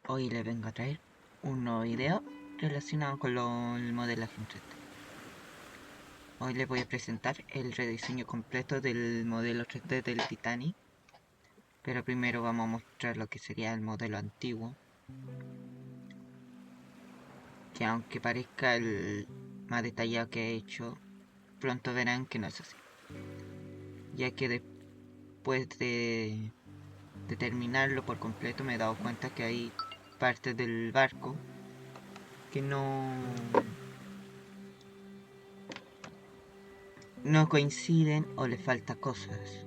Hoy les vengo a traer un nuevo video relacionado con el modelaje en 3D. Hoy les voy a presentar el rediseño completo del modelo 3D del Titanic, pero primero vamos a mostrar lo que sería el modelo antiguo, que aunque parezca el más detallado que he hecho, pronto verán que no es así, ya que después de terminarlo por completo me he dado cuenta que hay partes del barco que no coinciden o le falta cosas.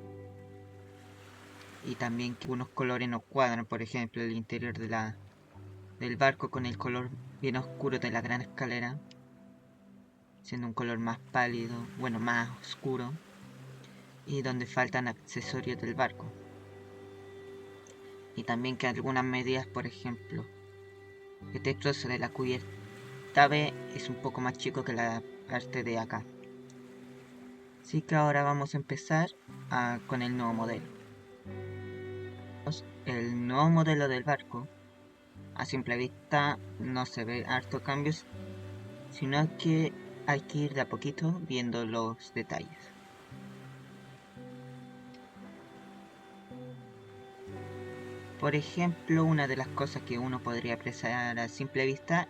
Y también que unos colores no cuadran, por ejemplo el interior del barco con el color bien oscuro de la gran escalera, siendo un color más pálido, bueno, más oscuro, y donde faltan accesorios del barco. Y también que algunas medidas, por ejemplo, este trozo de la cubierta B es un poco más chico que la parte de acá. Así que ahora vamos a empezar con el nuevo modelo. El nuevo modelo del barco, a simple vista no se ve harto cambios, sino que hay que ir de a poquito viendo los detalles. Por ejemplo, una de las cosas que uno podría apreciar a simple vista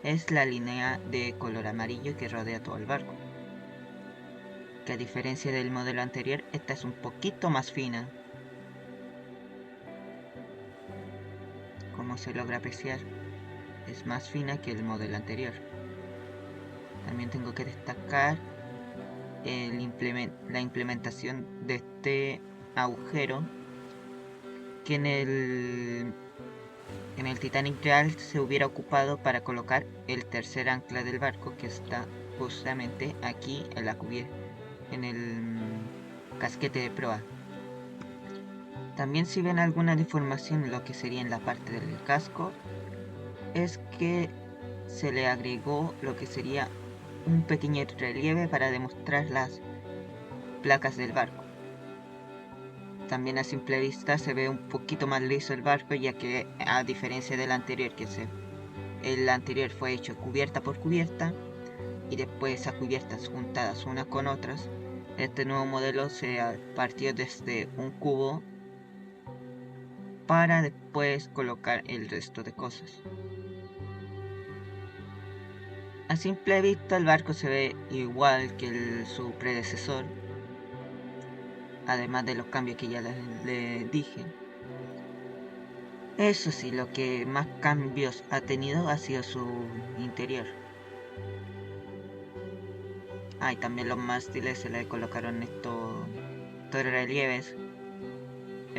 es la línea de color amarillo que rodea todo el barco, que a diferencia del modelo anterior, esta es un poquito más fina. Como se logra apreciar, es más fina que el modelo anterior. También tengo que destacar la implementación de este agujero que en el Titanic real se hubiera ocupado para colocar el tercer ancla del barco, que está justamente aquí en la cubierta, en el casquete de proa. También si ven alguna deformación en lo que sería en la parte del casco, es que se le agregó lo que sería un pequeño relieve para demostrar las placas del barco. También a simple vista se ve un poquito más liso el barco, ya que a diferencia del anterior, el anterior fue hecho cubierta por cubierta y después esas cubiertas juntadas unas con otras, este nuevo modelo se partió desde un cubo para después colocar el resto de cosas. A simple vista el barco se ve igual que su predecesor, además de los cambios que ya le dije. Eso sí, lo que más cambios ha tenido ha sido su interior. Y también los mástiles se le colocaron estos relieves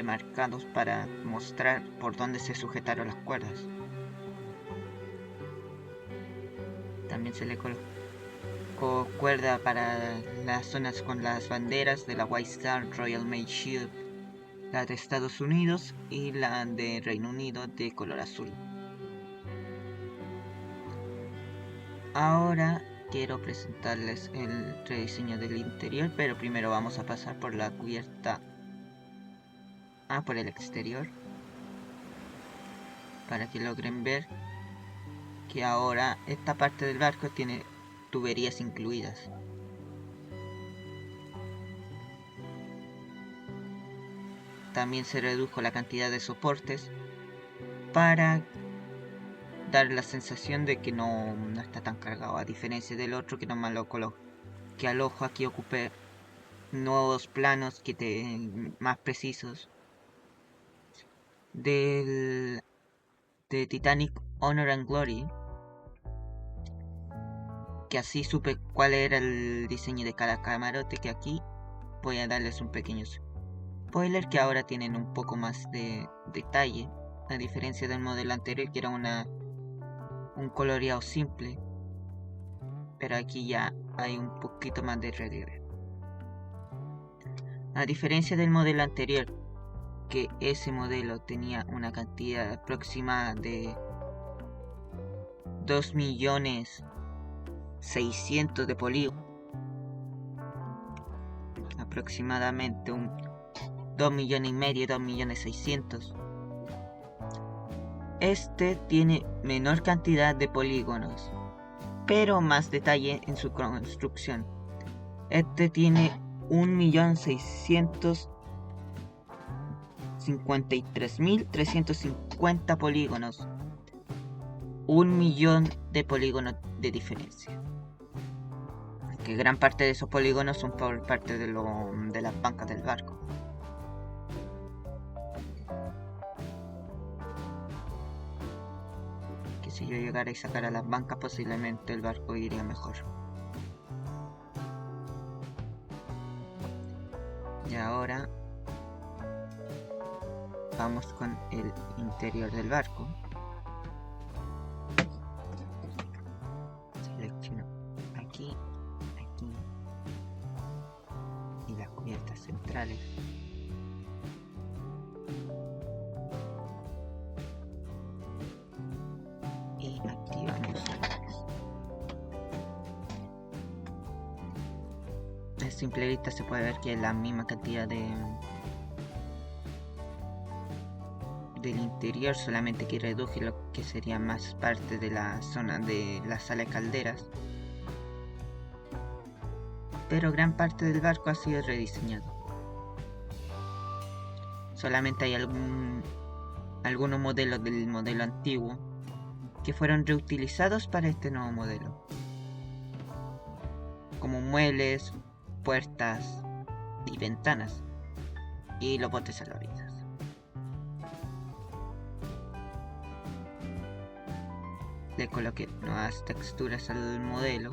marcados para mostrar por dónde se sujetaron las cuerdas. También se le colocó cuerda para las zonas con las banderas de la White Star Royal Mail Shield, la de Estados Unidos y la de Reino Unido de color azul. Ahora quiero presentarles el rediseño del interior, pero primero vamos a pasar por la cubierta por el exterior, para que logren ver que ahora esta parte del barco tiene tuberías incluidas. También se redujo la cantidad de soportes para dar la sensación de que no está tan cargado, a diferencia del otro que nomás lo coloco, que al ojo aquí ocupé nuevos planos más precisos de Titanic Honor and Glory, que así supe cuál era el diseño de cada camarote, que aquí voy a darles un pequeño spoiler, que ahora tienen un poco más de detalle, a diferencia del modelo anterior que era un coloreado simple, pero aquí ya hay un poquito más de relieve. A diferencia del modelo anterior, que ese modelo tenía una cantidad aproximada de 2.600.000 de polígonos, aproximadamente un 2.500.000, 2.600.000. Este tiene menor cantidad de polígonos, pero más detalle en su construcción. Este tiene 1.653.350 polígonos. 1.000.000 de polígonos de diferencia. Que gran parte de esos polígonos son por parte de las bancas del barco. Que si yo llegara y sacara las bancas, posiblemente el barco iría mejor. Y ahora vamos con el interior del barco. Selecciono aquí, aquí y las cubiertas centrales. Y activamos. A simple vista se puede ver que es la misma cantidad del interior, solamente que reduje lo que sería más parte de la zona de la sala de calderas, pero gran parte del barco ha sido rediseñado. Solamente hay algunos modelos del modelo antiguo que fueron reutilizados para este nuevo modelo, como muebles, puertas y ventanas, y los botes salvavidas. Le coloqué nuevas texturas al modelo,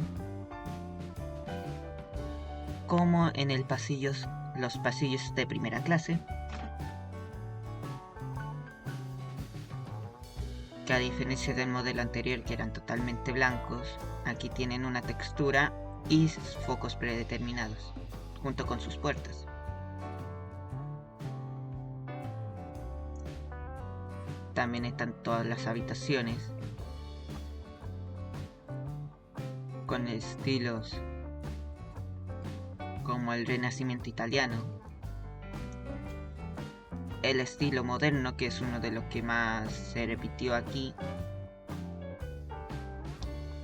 como en los pasillos de primera clase, que a diferencia del modelo anterior que eran totalmente blancos, aquí tienen una textura y focos predeterminados, junto con sus puertas. También están todas las habitaciones, con estilos como el Renacimiento italiano, el estilo moderno, que es uno de los que más se repitió aquí,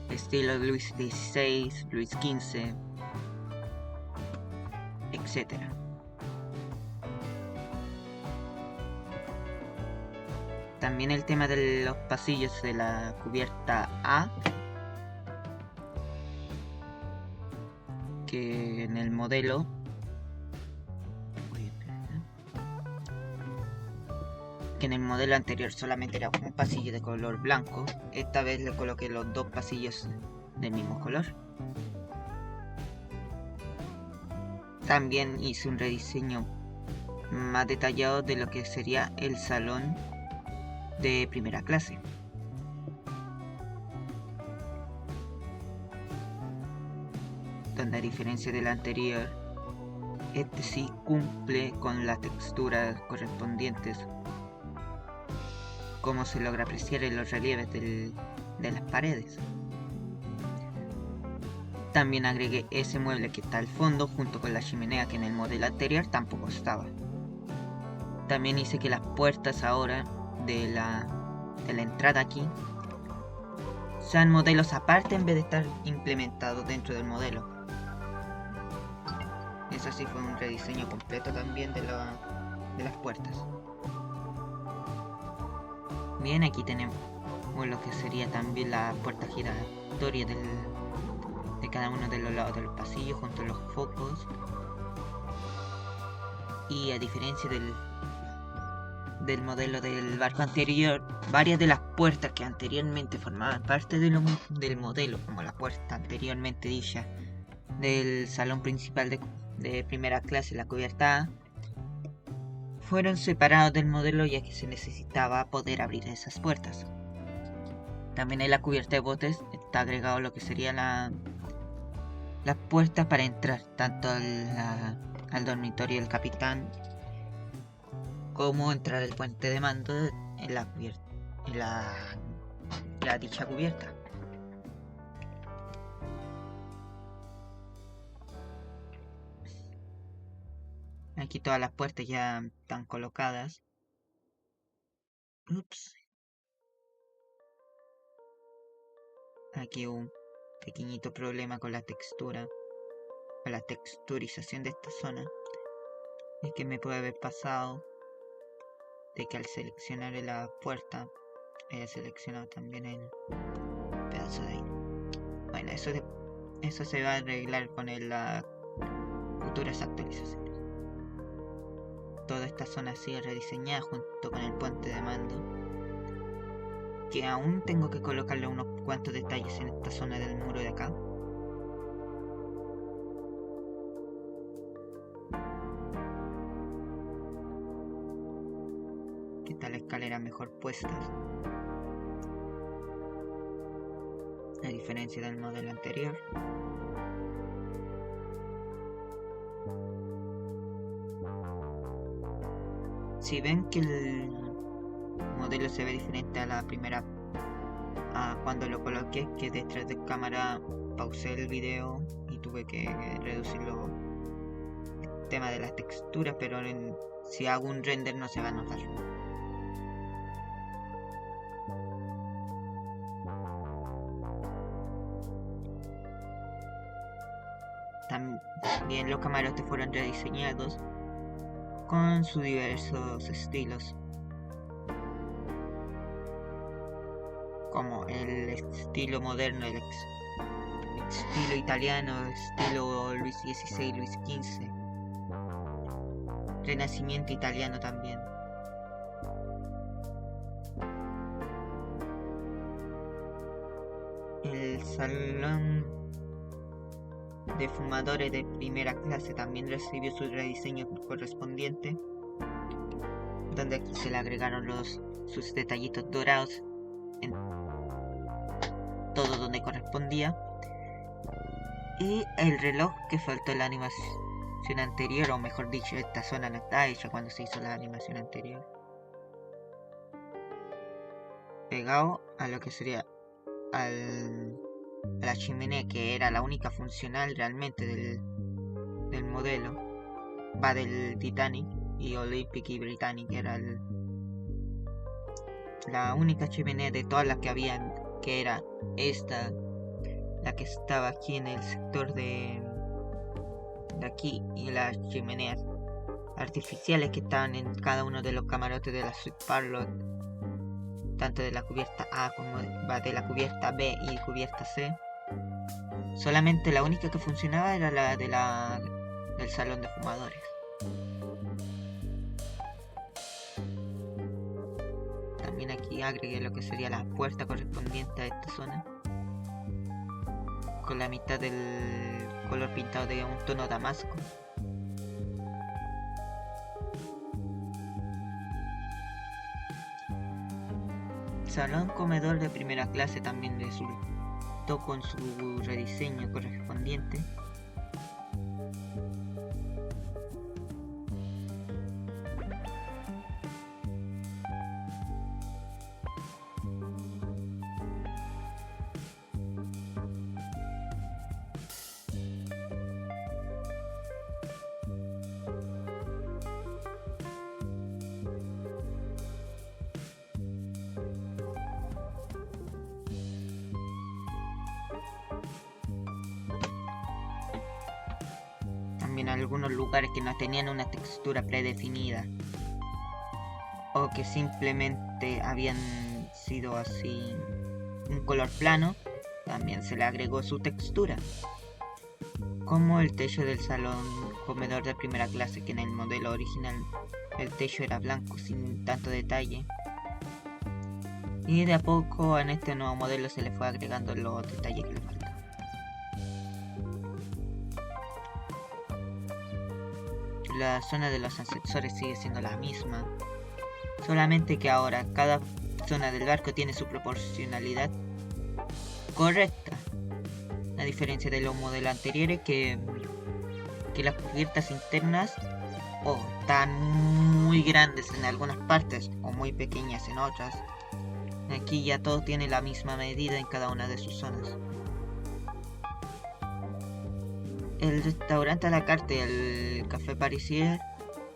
estilo Luis XVI, Luis XV, etc. También el tema de los pasillos de la cubierta A, que en el modelo anterior solamente era un pasillo de color blanco, esta vez le coloqué los dos pasillos del mismo color. También hice un rediseño más detallado de lo que sería el salón de primera clase. Donde a diferencia del anterior, este sí cumple con las texturas correspondientes, como se logra apreciar en los relieves de las paredes. También agregué ese mueble que está al fondo junto con la chimenea, que en el modelo anterior tampoco estaba. También hice que las puertas ahora de la entrada aquí sean modelos aparte en vez de estar implementados dentro del modelo. Eso sí fue un rediseño completo también de las puertas. Bien, aquí tenemos lo que sería también la puerta giratoria de cada uno de los lados de los pasillos junto a los focos. Y a diferencia del modelo del barco anterior, varias de las puertas que anteriormente formaban parte del modelo, como la puerta anteriormente dicha del salón principal de primera clase, la cubierta A, fueron separados del modelo ya que se necesitaba poder abrir esas puertas. También en la cubierta de botes está agregado lo que sería las puertas para entrar tanto al dormitorio del capitán como entrar al puente de mando en la dicha cubierta. Aquí todas las puertas ya están colocadas. Ups. aquí un pequeñito problema con la textura, con la texturización de esta zona. Es que me puede haber pasado de que al seleccionar la puerta haya seleccionado también el pedazo de aire. Bueno, eso se va a arreglar con las futuras actualizaciones. Toda esta zona ha sido rediseñada junto con el puente de mando, que aún tengo que colocarle unos cuantos detalles en esta zona del muro de acá. Que está la escalera mejor puestas, a diferencia del modelo anterior. Si ven que el modelo se ve diferente a la primera, cuando lo coloqué, que detrás de cámara pausé el video y tuve que reducirlo, el tema de las texturas, pero si hago un render no se va a notar. También los camarotes fueron rediseñados con sus diversos estilos, como el estilo moderno, el estilo italiano, estilo Luis XVI, Luis XV, renacimiento italiano también. El salón de fumadores de primera clase también recibió su rediseño correspondiente, donde aquí se le agregaron sus detallitos dorados en todo donde correspondía, y el reloj que faltó en la animación anterior, o mejor dicho, esta zona no está hecha cuando se hizo la animación anterior, pegado a lo que sería a la chimenea, que era la única funcional realmente del modelo, del Titanic y Olympic y Britannic, era la única chimenea de todas las que habían, que era esta, la que estaba aquí en el sector de aquí, y las chimeneas artificiales que estaban en cada uno de los camarotes de la Suite Parlour, tanto de la cubierta A como de la cubierta B y cubierta C. Solamente la única que funcionaba era la del salón de fumadores. También aquí agregué lo que sería la puerta correspondiente a esta zona, con la mitad del color pintado de un tono damasco. Salón comedor de primera clase también resultó con su rediseño correspondiente. En algunos lugares que no tenían una textura predefinida, o que simplemente habían sido así un color plano, también se le agregó su textura, como el techo del salón comedor de primera clase, que en el modelo original el techo era blanco sin tanto detalle, y de a poco en este nuevo modelo se le fue agregando los detalles que le faltaban. La zona de los ascensores sigue siendo la misma, solamente que ahora cada zona del barco tiene su proporcionalidad correcta, a diferencia de los modelos anteriores que las cubiertas internas están muy grandes en algunas partes o muy pequeñas en otras. Aquí ya todo tiene la misma medida en cada una de sus zonas. El restaurante a la carta y el café Parisier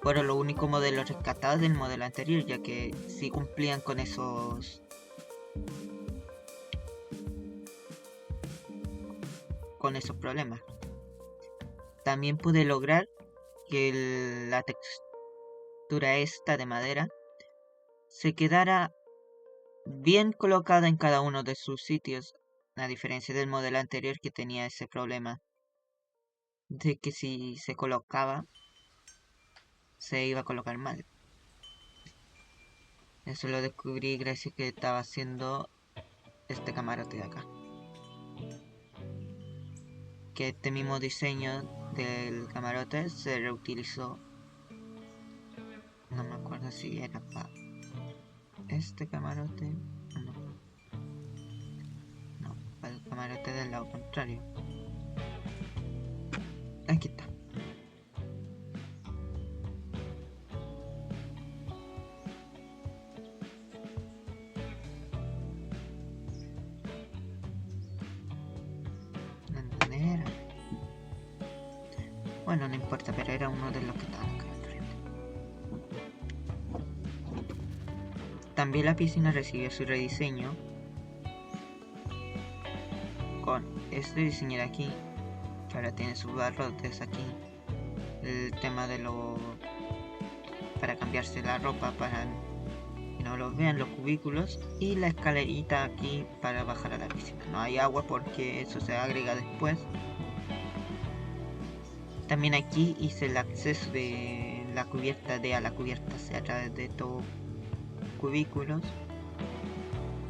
fueron los únicos modelos rescatados del modelo anterior, ya que sí cumplían con esos con esos problemas. También pude lograr que la textura esta de madera se quedara bien colocada en cada uno de sus sitios, a diferencia del modelo anterior que tenía ese problema de que si se colocaba se iba a colocar mal. Eso lo descubrí gracias a que estaba haciendo este camarote de acá, que este mismo diseño del camarote se reutilizó. No me acuerdo si era para este camarote o no, para el camarote del lado contrario. Aquí está. ¿Dónde era? Bueno, no importa, pero era uno de los que estaban acá al frente. También la piscina recibió su rediseño con este diseño de aquí, que ahora tiene sus barrotes aquí, el tema de lo para cambiarse la ropa para que no lo vean los cubículos, y la escalerita aquí para bajar a la piscina. No hay agua porque eso se agrega después. También aquí hice el acceso de la cubierta a la cubierta a través de estos cubículos,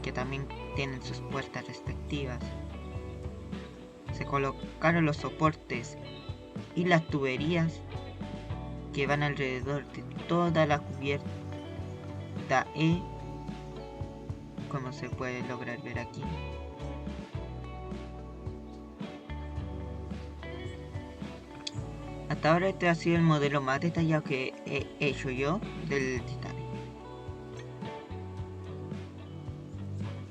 que también tienen sus puertas respectivas. Se colocaron los soportes y las tuberías que van alrededor de toda la cubierta E, como se puede lograr ver aquí. Hasta ahora este ha sido el modelo más detallado que he hecho yo del Titanic.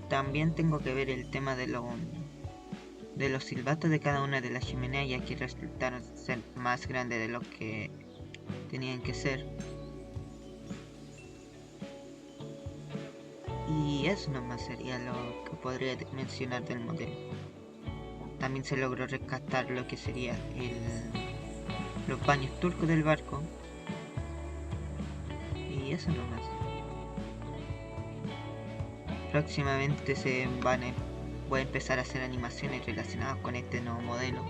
También tengo que ver el tema de los silbatos de cada una de las chimeneas, ya que resultaron ser más grandes de lo que tenían que ser. Y eso nomás sería lo que podría mencionar del modelo. También se logró rescatar lo que sería los baños turcos del barco. Y eso nomás. Próximamente voy a empezar a hacer animaciones relacionadas con este nuevo modelo.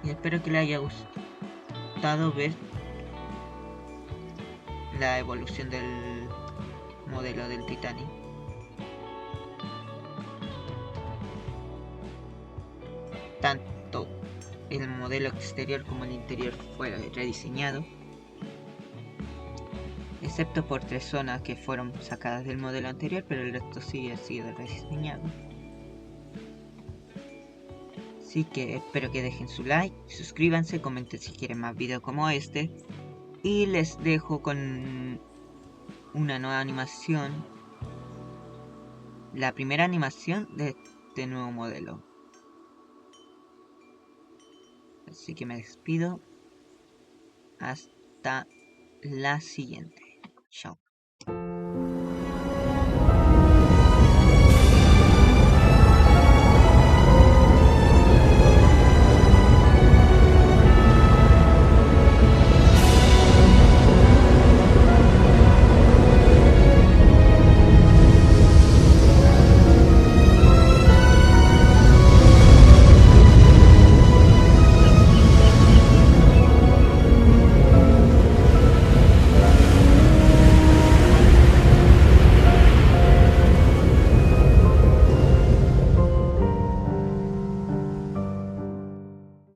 Y espero que les haya gustado ver la evolución del modelo del Titanic. Tanto el modelo exterior como el interior fue rediseñado, excepto por 3 zonas que fueron sacadas del modelo anterior, pero el resto sí ha sido rediseñado. Así que espero que dejen su like, suscríbanse, comenten si quieren más videos como este, y les dejo con una nueva animación, la primera animación de este nuevo modelo. Así que me despido, hasta la siguiente. Chao.